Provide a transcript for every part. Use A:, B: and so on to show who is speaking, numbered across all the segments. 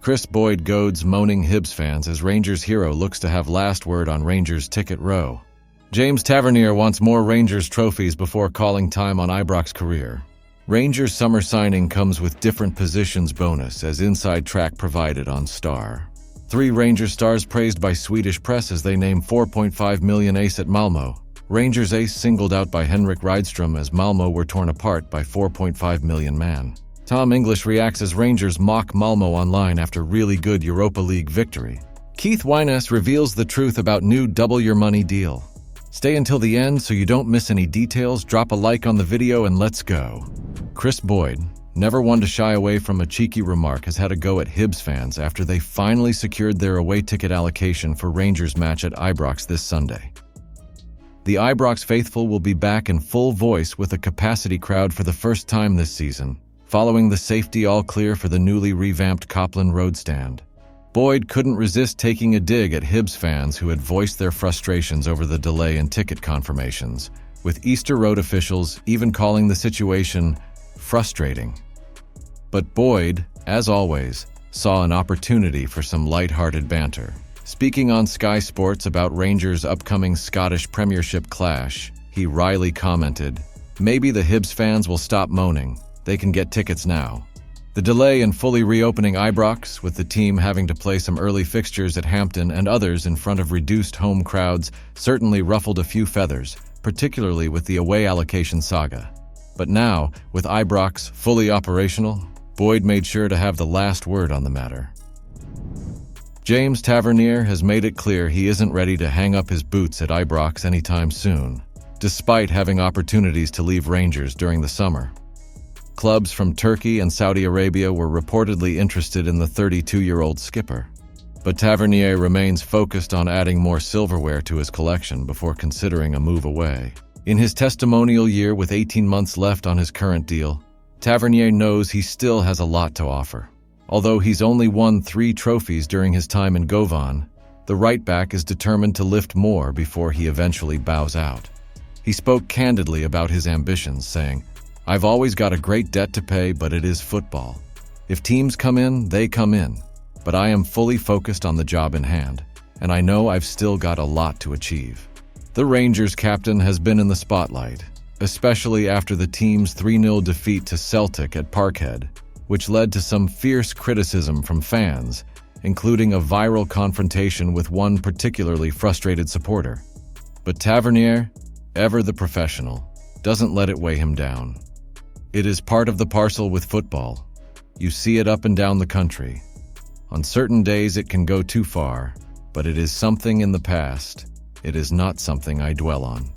A: Chris Boyd goads moaning Hibs fans as Rangers hero looks to have last word on Rangers ticket row. James Tavernier wants more Rangers trophies before calling time on Ibrox's career. Rangers summer signing comes with different positions bonus as inside track provided on Star. 3 Rangers stars praised by Swedish press as they name 4.5 million ace at Malmö. Rangers ace singled out by Henrik Rydström as Malmö were torn apart by 4.5 million man. Tom English reacts as Rangers mock Malmö online after really good Europa League victory. Keith Wynas reveals the truth about new double your money deal. Stay until the end so you don't miss any details, drop a like on the video and let's go. Chris Boyd, never one to shy away from a cheeky remark, has had a go at Hibs fans after they finally secured their away ticket allocation for Rangers match at Ibrox this Sunday. The Ibrox faithful will be back in full voice with a capacity crowd for the first time this season, following the safety all clear for the newly revamped Copland Road stand. Boyd couldn't resist taking a dig at Hibs fans who had voiced their frustrations over the delay in ticket confirmations, with Easter Road officials even calling the situation frustrating. But Boyd, as always, saw an opportunity for some light-hearted banter. Speaking on Sky Sports about Rangers' upcoming Scottish Premiership clash, he wryly commented, "Maybe the Hibs fans will stop moaning. They can get tickets now." The delay in fully reopening Ibrox, with the team having to play some early fixtures at Hampton and others in front of reduced home crowds, certainly ruffled a few feathers, particularly with the away allocation saga. But now, with Ibrox fully operational, Boyd made sure to have the last word on the matter. James Tavernier has made it clear he isn't ready to hang up his boots at Ibrox anytime soon, despite having opportunities to leave Rangers during the summer. Clubs from Turkey and Saudi Arabia were reportedly interested in the 32-year-old skipper, but Tavernier remains focused on adding more silverware to his collection before considering a move away. In his testimonial year with 18 months left on his current deal, Tavernier knows he still has a lot to offer. Although he's only won 3 trophies during his time in Govan, the right-back is determined to lift more before he eventually bows out. He spoke candidly about his ambitions, saying, "I've always got a great debt to pay, but it is football. If teams come in, they come in. But I am fully focused on the job in hand, and I know I've still got a lot to achieve." The Rangers captain has been in the spotlight, especially after the team's 3-0 defeat to Celtic at Parkhead, which led to some fierce criticism from fans, including a viral confrontation with one particularly frustrated supporter. But Tavernier, ever the professional, doesn't let it weigh him down. It is part of the parcel with football. You see it up and down the country. On certain days it can go too far, but it is something in the past. It is not something I dwell on.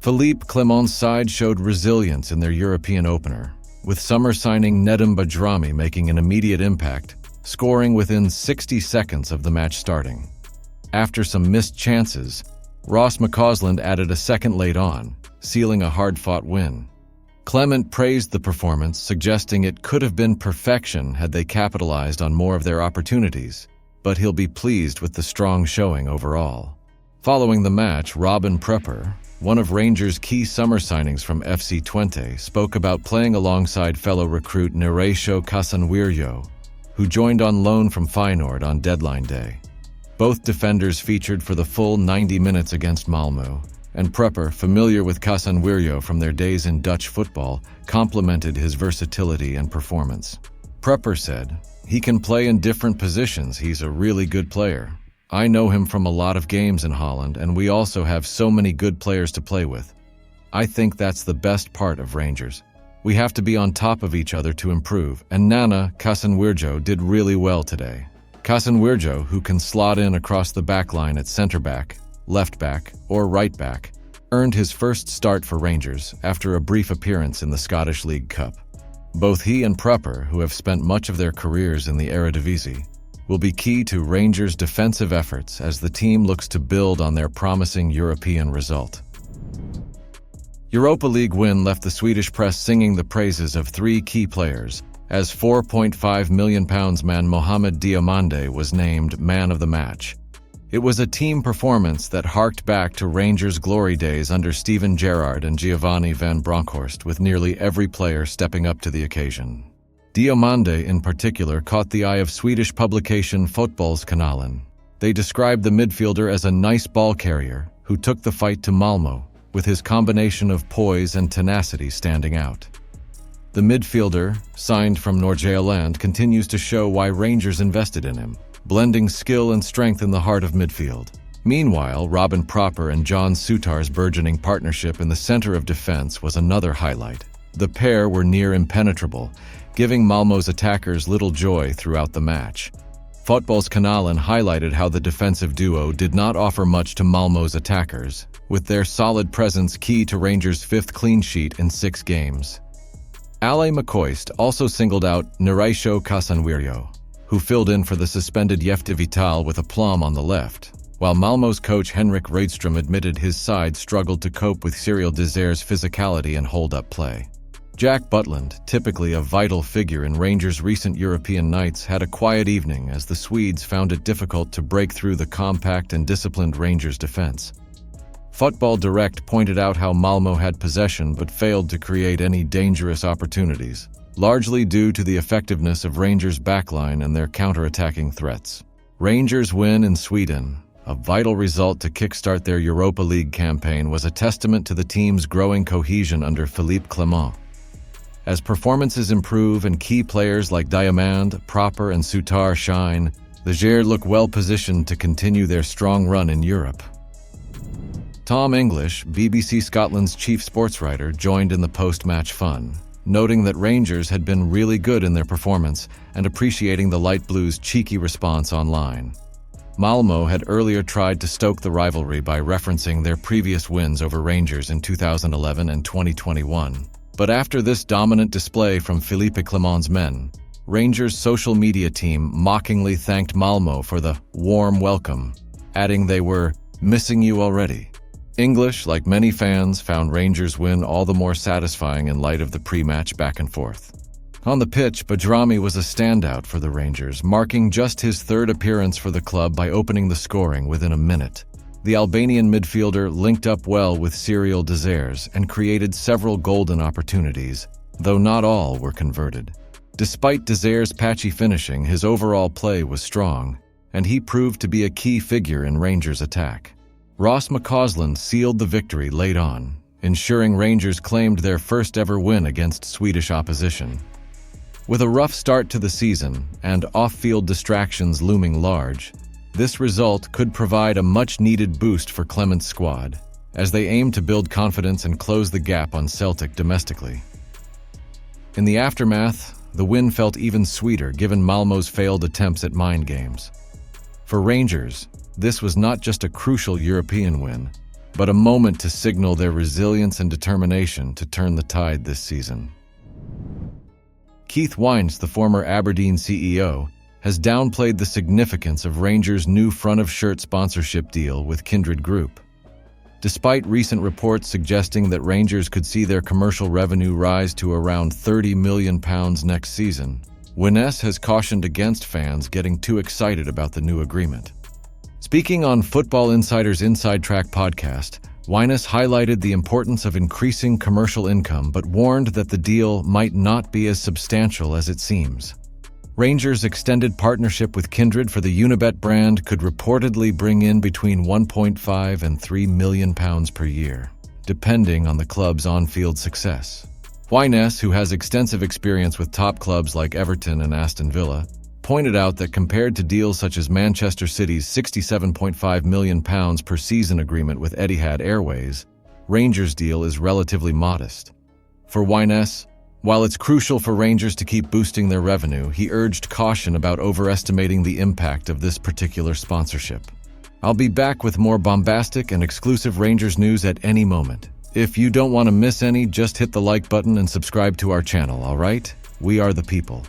A: Philippe Clement's side showed resilience in their European opener, with summer signing Nedim Bajrami making an immediate impact, scoring within 60 seconds of the match starting. After some missed chances, Ross McCausland added a second late on, sealing a hard-fought win. Clement praised the performance, suggesting it could have been perfection had they capitalized on more of their opportunities, but he'll be pleased with the strong showing overall. Following the match, Robin Prepper, one of Rangers' key summer signings from FC Twente, spoke about playing alongside fellow recruit Nereisho Casanwirjo, who joined on loan from Feyenoord on deadline day. Both defenders featured for the full 90 minutes against Malmö, and Prepper, familiar with Casanwirjo from their days in Dutch football, complimented his versatility and performance. Prepper said, "He can play in different positions. He's a really good player. I know him from a lot of games in Holland, and we also have so many good players to play with. I think that's the best part of Rangers. We have to be on top of each other to improve, and Nana Casanwirjo did really well today." Casanwirjo, who can slot in across the backline at centre-back, left-back, or right-back, earned his first start for Rangers after a brief appearance in the Scottish League Cup. Both he and Prepper, who have spent much of their careers in the Eredivisie, will be key to Rangers' defensive efforts as the team looks to build on their promising European result. Europa League win left the Swedish press singing the praises of 3 key players, as £4.5 million man Mohamed Diomande was named man of the match. It was a team performance that harked back to Rangers' glory days under Steven Gerrard and Giovanni van Bronckhorst, with nearly every player stepping up to the occasion. Diomande, in particular, caught the eye of Swedish publication Fotbollskanalen. They described the midfielder as a nice ball carrier who took the fight to Malmö, with his combination of poise and tenacity standing out. The midfielder, signed from Nordsjælland, continues to show why Rangers invested in him, blending skill and strength in the heart of midfield. Meanwhile, Robin Proper and John Sutar's burgeoning partnership in the center of defense was another highlight. The pair were near impenetrable, giving Malmö's attackers little joy throughout the match. Fotbollskanalen highlighted how the defensive duo did not offer much to Malmö's attackers, with their solid presence key to Rangers' 5th clean sheet in 6 games. Ale McCoist also singled out Neraisho Casanwirio, who filled in for the suspended Jefte Vital with aplomb on the left, while Malmö's coach Henrik Rydström admitted his side struggled to cope with Cyril Désir's physicality and hold-up play. Jack Butland, typically a vital figure in Rangers' recent European nights, had a quiet evening as the Swedes found it difficult to break through the compact and disciplined Rangers' defense. Football Direct pointed out how Malmö had possession but failed to create any dangerous opportunities, largely due to the effectiveness of Rangers' backline and their counter-attacking threats. Rangers' win in Sweden, a vital result to kickstart their Europa League campaign, was a testament to the team's growing cohesion under Philippe Clement. As performances improve and key players like Diomande, Proper, and Sutar shine, the Gers look well positioned to continue their strong run in Europe. Tom English, BBC Scotland's chief sports writer, joined in the post-match fun, noting that Rangers had been really good in their performance and appreciating the Light Blues' cheeky response online. Malmö had earlier tried to stoke the rivalry by referencing their previous wins over Rangers in 2011 and 2021. But after this dominant display from Philippe Clement's men, Rangers' social media team mockingly thanked Malmö for the warm welcome, adding they were missing you already. English, like many fans, found Rangers' win all the more satisfying in light of the pre-match back and forth. On the pitch, Bajrami was a standout for the Rangers, marking just his 3rd appearance for the club by opening the scoring within a minute. The Albanian midfielder linked up well with Cyril Désir and created several golden opportunities, though not all were converted. Despite Désir's patchy finishing, his overall play was strong, and he proved to be a key figure in Rangers' attack. Ross McCausland sealed the victory late on, ensuring Rangers claimed their first ever win against Swedish opposition. With a rough start to the season and off-field distractions looming large, this result could provide a much-needed boost for Clement's squad, as they aim to build confidence and close the gap on Celtic domestically. In the aftermath, the win felt even sweeter given Malmö's failed attempts at mind games. For Rangers, this was not just a crucial European win, but a moment to signal their resilience and determination to turn the tide this season. Keith Wines, the former Aberdeen CEO, has downplayed the significance of Rangers' new front-of-shirt sponsorship deal with Kindred Group. Despite recent reports suggesting that Rangers could see their commercial revenue rise to around £30 million next season, Wines has cautioned against fans getting too excited about the new agreement. Speaking on Football Insider's Inside Track podcast, Wines highlighted the importance of increasing commercial income but warned that the deal might not be as substantial as it seems. Rangers' extended partnership with Kindred for the Unibet brand could reportedly bring in between £1.5 and £3 million per year, depending on the club's on-field success. Wines, who has extensive experience with top clubs like Everton and Aston Villa, pointed out that compared to deals such as Manchester City's £67.5 million per season agreement with Etihad Airways, Rangers' deal is relatively modest. For Wines, while it's crucial for Rangers to keep boosting their revenue, he urged caution about overestimating the impact of this particular sponsorship. I'll be back with more bombastic and exclusive Rangers news at any moment. If you don't want to miss any, just hit the like button and subscribe to our channel, all right? We are the people.